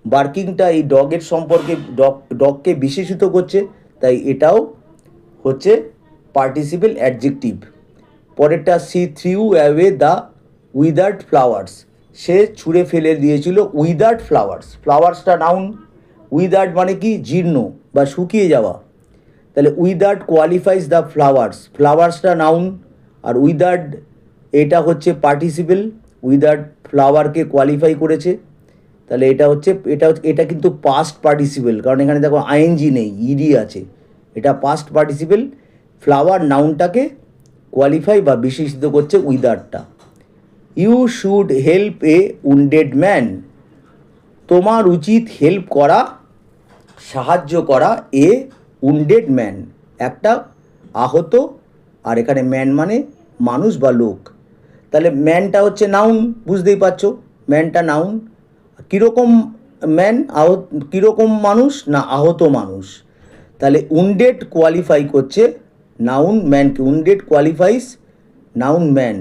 বার্কিংটা এই ডগের সম্পর্কে, ডগকে বিশেষিত করছে, তাই এটাও হচ্ছে পার্টিসিপেল অ্যাডজেক্টিভ। পরেরটা, she threw away the withered flowers, সে ছুঁড়ে ফেলে দিয়েছিল উইদার্ড ফ্লাওয়ার্স, ফ্লাওয়ার্সটা নাউন, উইদার্ড মানে কি জীর্ণ বা শুকিয়ে যাওয়া, তাহলে উইদার্ড কোয়ালিফাইজ দ্য ফ্লাওয়ার্স, ফ্লাওয়ার্সটা নাউন, আর উইদার্ড এটা হচ্ছে পার্টিসিপেল, উইদার্ড ফ্লাওয়ারকে কোয়ালিফাই করেছে, তাহলে এটা কিন্তু পাস্ট পার্টিসিপেল, কারণ এখানে দেখো আইএনজি নেই, ইডি আছে, এটা পাস্ট পার্টিসিপেল, ফ্লাওয়ার নাউনটাকে কোয়ালিফাই বা বিশেষিত করছে উইদার্ডটা। You should help a wounded man, তোমার উচিত হেল্প করা, সাহায্য করা, এ উন্ডেড ম্যান, একটা আহত, আর এখানে ম্যান মানে মানুষ বা লোক, তাহলে ম্যানটা হচ্ছে নাউন, বুঝতেই পারছো ম্যানটা নাউন। কীরকম ম্যান, আহত, কীরকম মানুষ, না আহত মানুষ, তাহলে উন্ডেড কোয়ালিফাই করছে নাউন ম্যানকে, wounded qualifies noun man,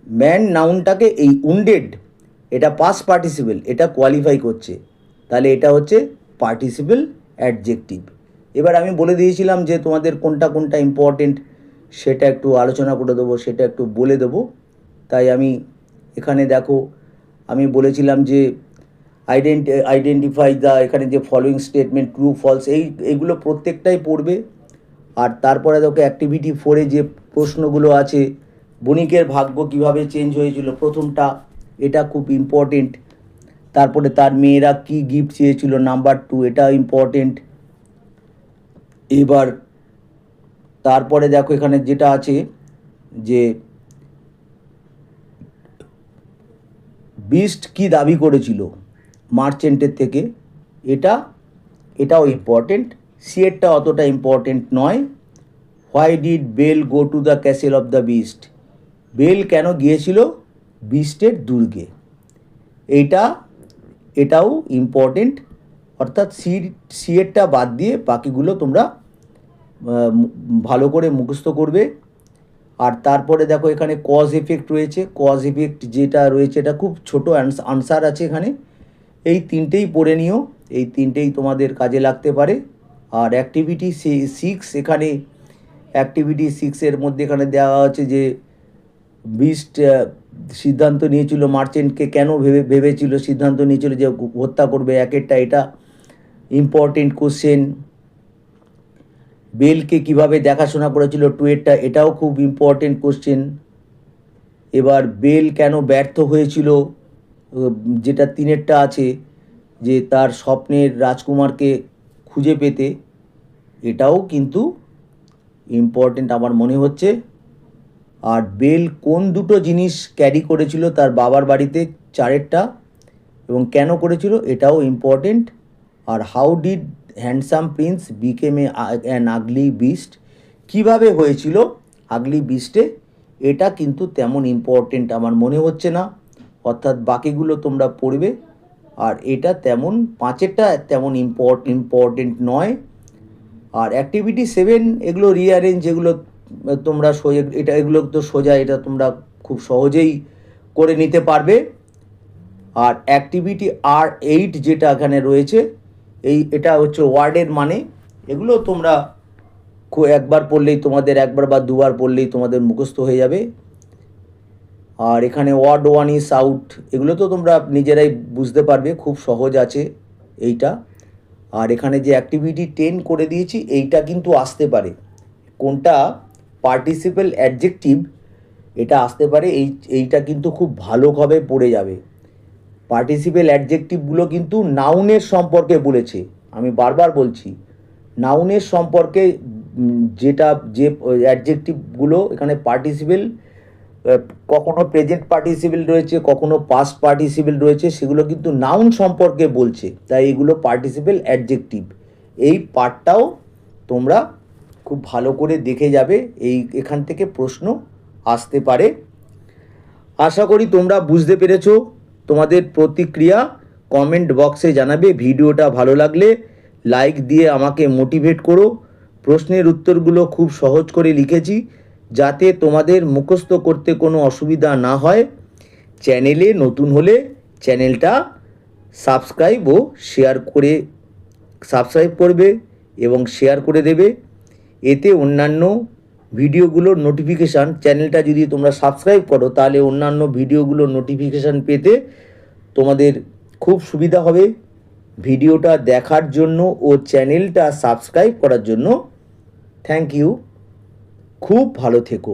man নাউনটাকে এই উন্ডেড, এটা পাস্ট পার্টিসিপেল, এটা কোয়ালিফাই করছে, তাহলে এটা হচ্ছে পার্টিসিপেল অ্যাডজেক্টিভ। এবার আমি বলে দিয়েছিলাম যে তোমাদের কোনটা কোনটা ইম্পর্টেন্ট সেটা একটু আলোচনা করে দেবো, সেটা একটু বলে দেবো, তাই আমি এখানে দেখো আমি বলেছিলাম যে আইডেন্টিফাই দ্য, এখানে যে ফলোয়িং স্টেটমেন্ট ট্রু ফলস, এইগুলো প্রত্যেকটাই পড়বে। আর তারপরে দেখো অ্যাক্টিভিটি 4-এ যে প্রশ্নগুলো আছে, বণিকের ভাগ্য কিভাবে চেঞ্জ হয়েছিল, প্রথমটা, এটা খুব ইম্পর্টেন্ট। তারপরে তার মেয়েরা কি গিফট চেয়েছিল, নাম্বার 2, এটা ইম্পর্টেন্ট। এবার তারপরে দেখো এখানে যেটা আছে যে বিস্ট কি দাবি করেছিল মার্চেন্টের থেকে, এটাও ইম্পর্টেন্ট। সিয়েরটা অতটা ইম্পর্টেন্ট নয়। Why did Belle go to the castle of the beast, Belle কেন গিয়েছিল বিস্টের দুর্গে, এটাও ইম্পর্টেন্ট। অর্থাৎ সিয়েরটা বাদ দিয়ে বাকিগুলো তোমরা ভালো করে মুখস্থ করবে। আর তারপরে দেখো এখানে কজ এফেক্ট রয়েছে, কজ এফেক্ট যেটা রয়েছে এটা খুব ছোট আনসার আছে এখানে, এই তিনটেই পড়ে নিও, এই তিনটেই তোমাদের কাজে লাগতে পারে। আর অ্যাক্টিভিটি 6, এখানে অ্যাক্টিভিটি 6-এর মধ্যে এখানে দেওয়া আছে যে বিস্ট সিদ্ধান্ত নিয়েছিল, মার্চেন্টকে কেন ভেবেছিল, সিদ্ধান্ত নিয়েছিল যে হত্যা করবে, একেরটা, এটা ইম্পর্টেন্ট কোশ্চেন। বেলকে কিভাবে দেখাশোনা করেছিল, 2-এরটা, এটাও খুব ইম্পর্টেন্ট কোশ্চেন। এবার বেল কেন ব্যর্থ হয়েছিল, যেটা 3-এরটা আছে, যে তার স্বপ্নের রাজকুমারকে খুঁজে পেতে, এটাও কিন্তু ইম্পর্টেন্ট আমার মনে হচ্ছে। আর বেল কোন দুটো জিনিস ক্যারি করেছিল তার বাবার বাড়িতে, 4-এরটা, এবং কেন করেছিল, এটাও ইম্পর্টেন্ট। আর how did handsome prince became an ugly beast, কীভাবে হয়েছিল আগলি বিস্টে, এটা কিন্তু তেমন ইম্পর্টেন্ট আমার মনে হচ্ছে না, অর্থাৎ বাকিগুলো তোমরা পড়বে। আর এটা তেমন 5-এরটা তেমন ইম্পর্টেন্ট নয়। আর অ্যাক্টিভিটি 7 এগুলো রিঅ্যারেঞ্জ, এগুলো তোমরা সোজা, এগুলো তো সোজা, এটা তোমরা খুব সহজেই করে নিতে পারবে। আর অ্যাক্টিভিটি R8 যেটা এখানে রয়েছে, এটা হচ্ছে ওয়ার্ডের মানে, এগুলো তোমরা একবার পড়লেই তোমাদের, একবার বা দুবার পড়লেই তোমাদের মুখস্থ হয়ে যাবে। আর এখানে ওয়ার্ড 1 ইজ আউট, এগুলো তো তোমরা নিজেরাই বুঝতে পারবে, খুব সহজ আছে এইটা। আর এখানে যে অ্যাক্টিভিটি 10 করে দিয়েছি, এইটা কিন্তু আসতে পারে, কোনটা পার্টিসিপেল অ্যাডজেক্টিভ এটা আসতে পারে, এইটা কিন্তু খুব ভালোভাবে পড়ে যাবে। পার্টিসিপেল অ্যাডজেক্টিভগুলো কিন্তু নাউনের সম্পর্কে বলেছে, আমি বারবার বলছি, নাউনের সম্পর্কে যে অ্যাডজেক্টিভগুলো এখানে পার্টিসিপেল, কখনো প্রেজেন্ট পার্টিসিপেল রয়েছে, কখনো পাস্ট পার্টিসিপেল রয়েছে, সেগুলো কিন্তু নাউন সম্পর্কে বলছে, তাই এগুলো পার্টিসিপেল অ্যাডজেক্টিভ। এই পার্টটাও তোমরা খুব ভালো করে দেখে যাবে, এখান থেকে প্রশ্ন আসতে পারে। আশা করি তোমরা বুঝতে পেরেছো। তোমাদের প্রতিক্রিয়া কমেন্ট বক্সে জানাবে। ভিডিওটা ভালো লাগলে লাইক দিয়ে আমাকে মোটিভেট করো। প্রশ্নের উত্তরগুলো খুব সহজ করে লিখেছি, যাতে তোমাদের মুখস্থ করতে কোনো অসুবিধা না হয়। চ্যানেলে নতুন হলে চ্যানেলটা সাবস্ক্রাইব করবে এবং শেয়ার করে দেবে। এতে অন্যান্য ভিডিওগুলোর নোটিফিকেশান, চ্যানেলটা যদি তোমরা সাবস্ক্রাইব করো, তাহলে অন্যান্য ভিডিওগুলোর নোটিফিকেশান পেতে তোমাদের খুব সুবিধা হবে। ভিডিওটা দেখার জন্য ও চ্যানেলটা সাবস্ক্রাইব করার জন্য থ্যাংক ইউ। খুব ভালো থেকো।